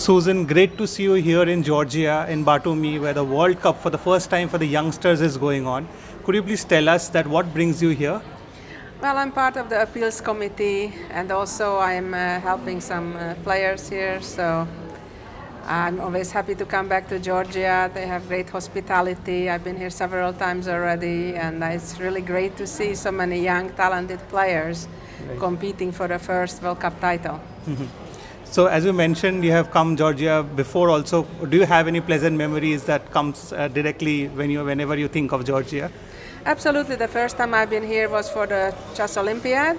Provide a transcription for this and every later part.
Susan, great to see you here in Georgia, in Batumi, where the World Cup for the first time for the youngsters is going on. Could you please tell us that what brings you here? Well, I'm part of the appeals committee, and also I'm helping some players here, so I'm always happy to come back to Georgia. They have great hospitality. I've been here several times already, and it's really great to see so many young, talented players competing for the first World Cup title. So as you mentioned, you have come Georgia before also. Do you have any pleasant memories that comes directly whenever you think of Georgia? Absolutely. The first time I've been here was for the Chess Olympiad,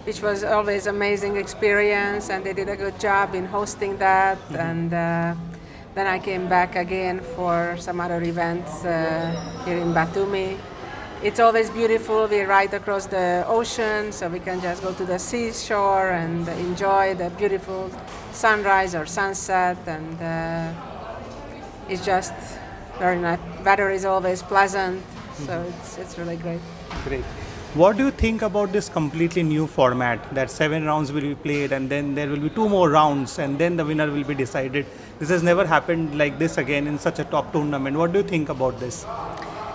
which was always amazing experience, and they did a good job in hosting that. And then I came back again for some other events here in Batumi. It's always beautiful. We're right across the ocean, so we can just go to the seashore and enjoy the beautiful sunrise or sunset. And it's just very nice. Weather is always pleasant, so it's really great. Great. What do you think about this completely new format that 7 rounds will be played and then there will be 2 more rounds and then the winner will be decided? This has never happened like this again in such a top tournament. What do you think about this?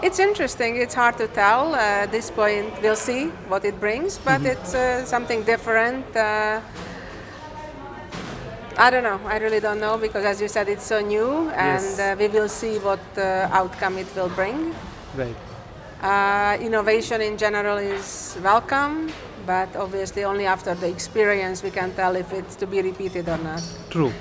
It's interesting. It's hard to tell. At this point, we'll see what it brings, but it's something different. I don't know. I really don't know because, as you said, it's so new, and we will see what outcome it will bring. Right. Innovation in general is welcome, but obviously only after the experience we can tell if it's to be repeated or not. True.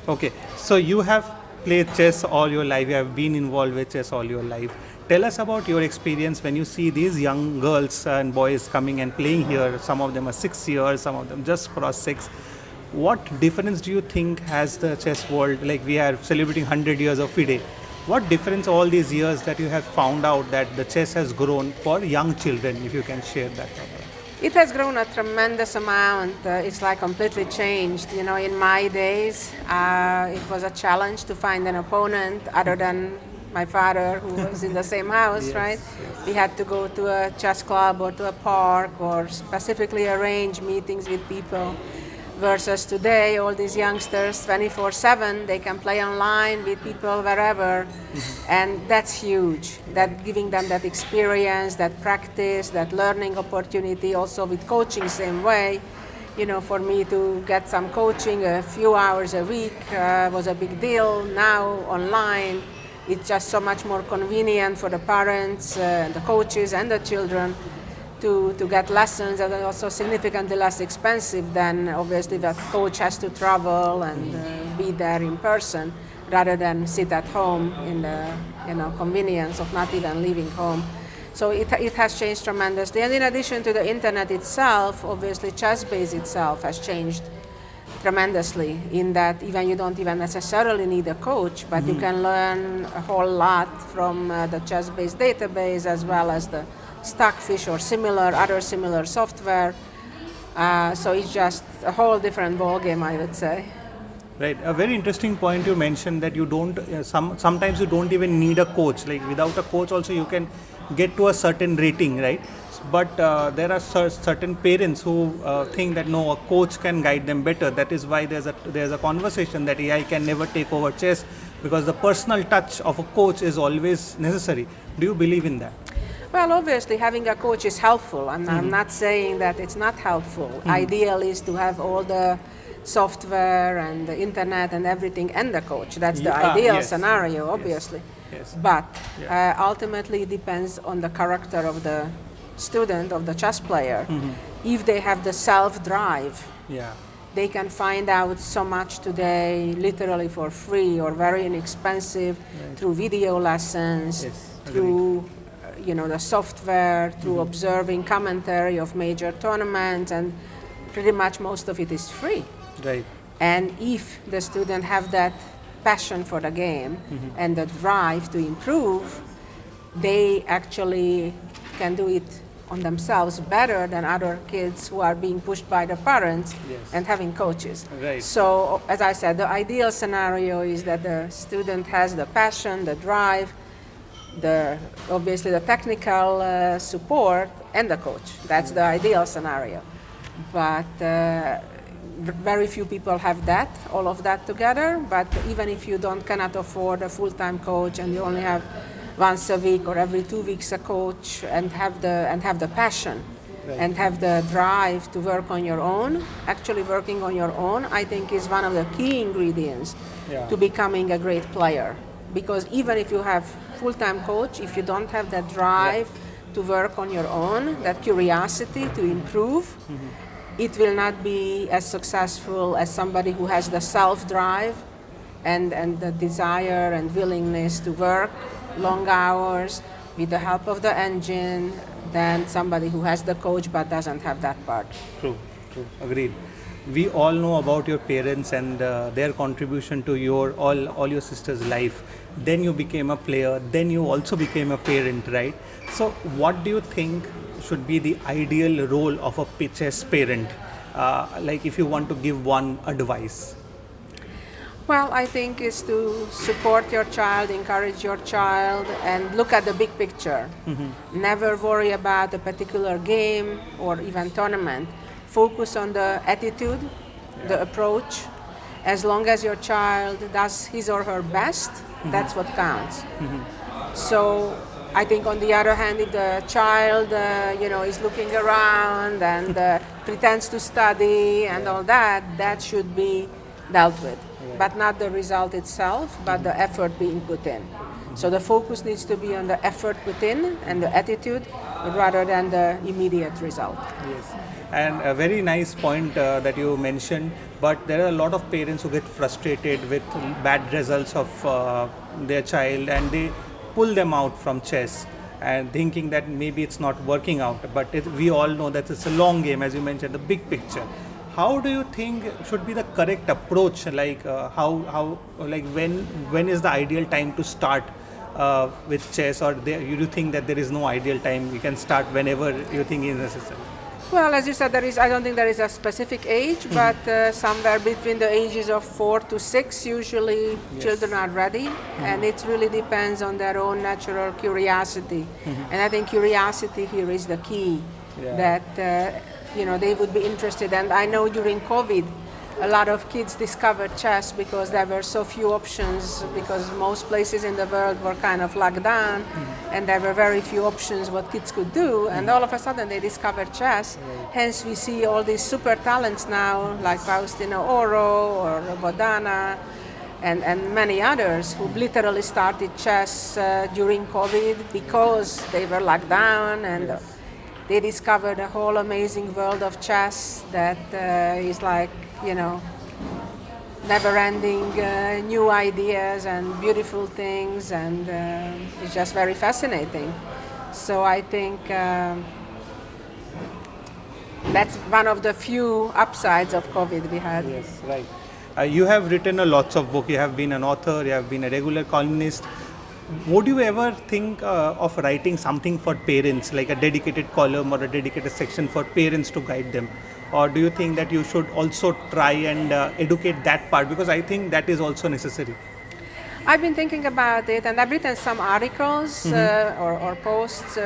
Okay, so you have played chess all your life. You have been involved with chess all your life. Tell us about your experience when you see these young girls and boys coming and playing here. Some of them are 6 years, some of them just crossed 6. What difference do you think has the chess world? Like we are celebrating 100 years of FIDE. What difference all these years that you have found out that the chess has grown for young children, if you can share that? It has grown a tremendous amount. It's like completely changed. You know, in my days, it was a challenge to find an opponent other than my father, who was in the same house, right? Yes. We had to go to a chess club or to a park or specifically arrange meetings with people. Versus today, all these youngsters, 24/7, they can play online with people wherever, and that's huge. That giving them that experience, that practice, that learning opportunity. Also with coaching, same way. You know, for me to get some coaching a few hours a week was a big deal. Now online, it's just so much more convenient for the parents, the coaches, and the children to get lessons, and also significantly less expensive than obviously the coach has to travel and be there in person rather than sit at home in the convenience of not even leaving home. So it has changed tremendously. And in addition to the internet itself, obviously ChessBase itself has changed tremendously in that even you don't even necessarily need a coach, but you can learn a whole lot from the ChessBase database as well as the Stockfish or other similar software. So it's just a whole different ballgame, I would say. Right. A very interesting point you mentioned that you don't, sometimes you don't even need a coach. Like without a coach also you can get to a certain rating, right? But there are certain parents who think that no, a coach can guide them better. That is why there's a conversation that AI can never take over chess because the personal touch of a coach is always necessary. Do you believe in that? Well, obviously, having a coach is helpful. I'm not saying that it's not helpful. Ideal is to have all the software and the internet and everything and the coach. That's the ideal scenario, obviously. Yes. But ultimately, it depends on the character of the student, of the chess player. If they have the self-drive, they can find out so much today literally for free or very inexpensive through video lessons, through the software, through observing commentary of major tournaments, and pretty much most of it is free. Right. And if the student have that passion for the game and the drive to improve, they actually can do it on themselves better than other kids who are being pushed by the parents and having coaches. Right. So, as I said, the ideal scenario is that the student has the passion, the drive, obviously the technical support, and the coach. That's the ideal scenario. But very few people have that, all of that together. But even if you cannot afford a full-time coach and you only have once a week or every 2 weeks a coach, and have the passion, right, and have the drive to work on your own, actually working on your own, I think is one of the key ingredients, yeah, to becoming a great player. Because even if you have full-time coach, if you don't have that drive, yeah, to work on your own, that curiosity to improve, mm-hmm, it will not be as successful as somebody who has the self-drive and the desire and willingness to work long hours with the help of the engine than somebody who has the coach but doesn't have that part. True, agreed. We all know about your parents and their contribution to all your sister's life. Then you became a player, then you also became a parent, right? So what do you think should be the ideal role of a chess parent? Like if you want to give one advice. Well, I think is to support your child, encourage your child, and look at the big picture. Mm-hmm. Never worry about a particular game or even tournament. Focus on the attitude, yeah, the approach. As long as your child does his or her best, mm-hmm, that's what counts. Mm-hmm. So I think on the other hand, if the child is looking around and pretends to study and all that, that should be dealt with. Yeah. But not the result itself, but the effort being put in. So the focus needs to be on the effort put in and the attitude rather than the immediate result. Yes. And a very nice point that you mentioned, but there are a lot of parents who get frustrated with bad results of their child and they pull them out from chess and thinking that maybe it's not working out. But we all know that it's a long game, as you mentioned, the big picture. How do you think should be the correct approach? Like when is the ideal time to start with chess, or you do think that there is no ideal time? You can start whenever you think is necessary. Well, as you said, I don't think there is a specific age, mm-hmm, but somewhere between the ages of 4 to 6, usually, yes, children are ready, mm-hmm, and it really depends on their own natural curiosity. Mm-hmm. And I think curiosity here is the key, yeah, that they would be interested. And I know during COVID, a lot of kids discovered chess because there were so few options, because most places in the world were kind of locked down, mm-hmm, and there were very few options what kids could do, and all of a sudden they discovered chess. Right. Hence we see all these super talents now, like Faustino Oro or Bodana and many others who literally started chess during COVID because they were locked down, and yes, they discovered a whole amazing world of chess that is like, never-ending new ideas and beautiful things, and it's just very fascinating. So I think that's one of the few upsides of COVID we had. Yes, right. You have written lots of books. You have been an author. You have been a regular columnist. Would you ever think of writing something for parents, like a dedicated column or a dedicated section for parents to guide them? Or do you think that you should also try and educate that part? Because I think that is also necessary. I've been thinking about it, and I've written some articles, mm-hmm, or posts,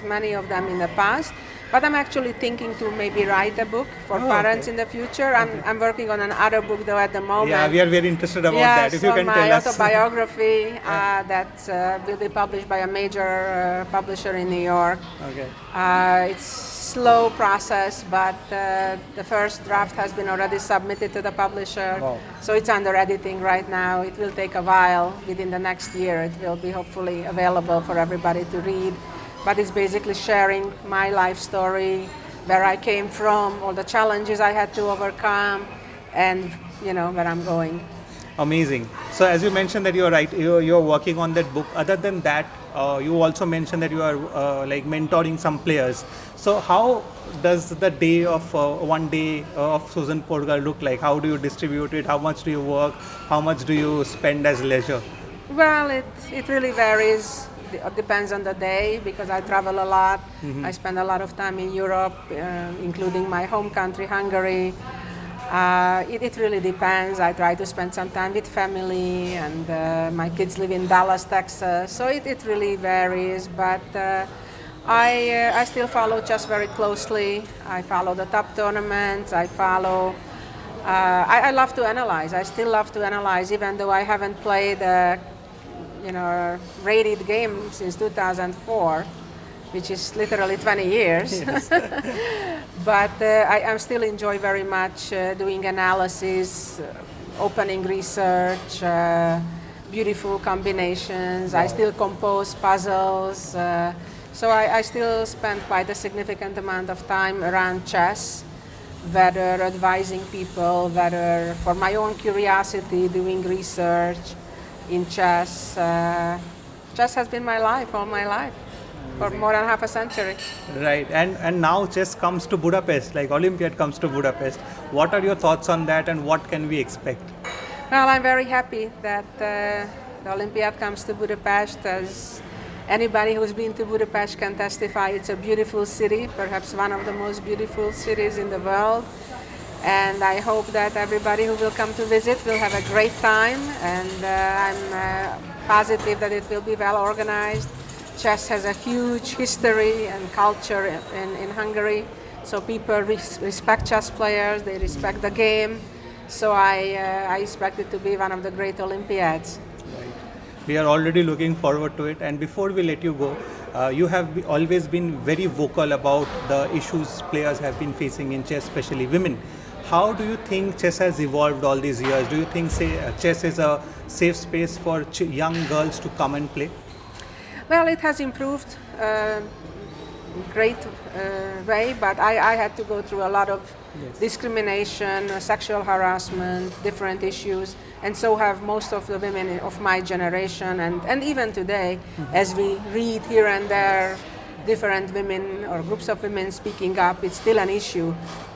many of them in the past. But I'm actually thinking to maybe write a book for parents, okay, in the future. I'm working on another book though at the moment. Yeah, we are very interested about that. If you can tell us. My autobiography that will be published by a major publisher in New York. Okay. It's slow process, but the first draft has been already submitted to the publisher. Wow. So it's under editing right now. It will take a while. Within the next year, it will be hopefully available for everybody to read. But it's basically sharing my life story, where I came from, all the challenges I had to overcome, and where I'm going. Amazing. So as you mentioned that you're working on that book. Other than that, you also mentioned that you are mentoring some players. So how does the day of one day of Susan Polgar look like? How do you distribute it? How much do you work? How much do you spend as leisure? Well, it really varies. It depends on the day, because I travel a lot. Mm-hmm. I spend a lot of time in Europe, including my home country, Hungary. It really depends. I try to spend some time with family, and my kids live in Dallas, Texas, so it really varies. But I still follow chess very closely. I follow the top tournaments. I follow I love to analyze. I still love to analyze, even though I haven't played a rated game since 2004, which is literally 20 years. Yes. But I still enjoy very much doing analysis, opening research, beautiful combinations. I still compose puzzles. So I still spend quite a significant amount of time around chess, whether advising people, whether for my own curiosity, doing research in chess. Chess has been my life, all my life, for more than half a century. Right, and now chess comes to Budapest, like Olympiad comes to Budapest. What are your thoughts on that, and what can we expect? Well, I'm very happy that the Olympiad comes to Budapest. As anybody who's been to Budapest can testify, it's a beautiful city, perhaps one of the most beautiful cities in the world. And I hope that everybody who will come to visit will have a great time, and I'm positive that it will be well organized. Chess has a huge history and culture in Hungary, so people respect chess players, they respect the game. So I expect it to be one of the great Olympiads. Right. We are already looking forward to it. And before we let you go, you have always been very vocal about the issues players have been facing in chess, especially women. How do you think chess has evolved all these years? Do you think, chess is a safe space for young girls to come and play? Well, it has improved great way, but I had to go through a lot of discrimination, sexual harassment, different issues, and so have most of the women of my generation, and even today, as we read here and there different women or groups of women speaking up, it's still an issue.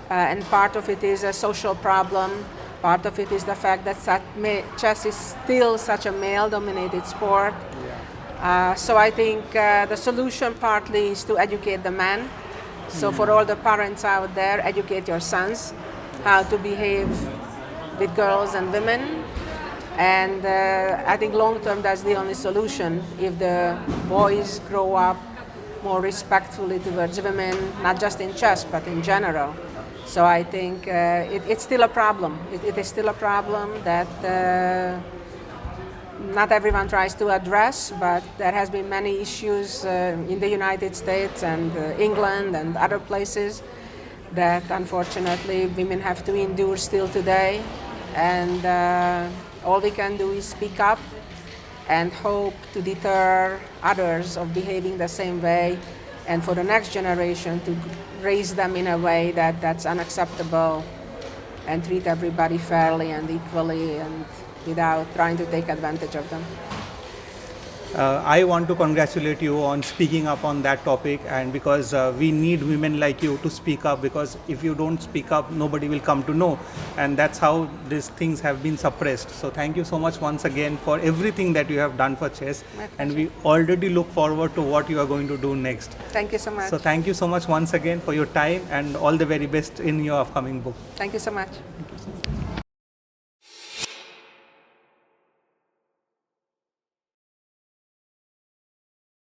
And part of it is a social problem, part of it is the fact that chess is still such a male-dominated sport. So I think the solution partly is to educate the men. So for all the parents out there, educate your sons how to behave with girls and women. And I think long term that's the only solution. If the boys grow up more respectfully towards women, not just in chess, but in general. So I think it's still a problem. It is still a problem that not everyone tries to address, but there has been many issues in the United States and England and other places that unfortunately women have to endure still today. And all we can do is speak up and hope to deter others of behaving the same way, and for the next generation to raise them in a way that's unacceptable and treat everybody fairly and equally and without trying to take advantage of them. I want to congratulate you on speaking up on that topic, and because we need women like you to speak up, because if you don't speak up, nobody will come to know, and that's how these things have been suppressed. So thank you so much once again for everything that you have done for chess, and we already look forward to what you are going to do next. Thank you so much. So thank you so much once again for your time, and all the very best in your upcoming book. Thank you so much. Thank you so much.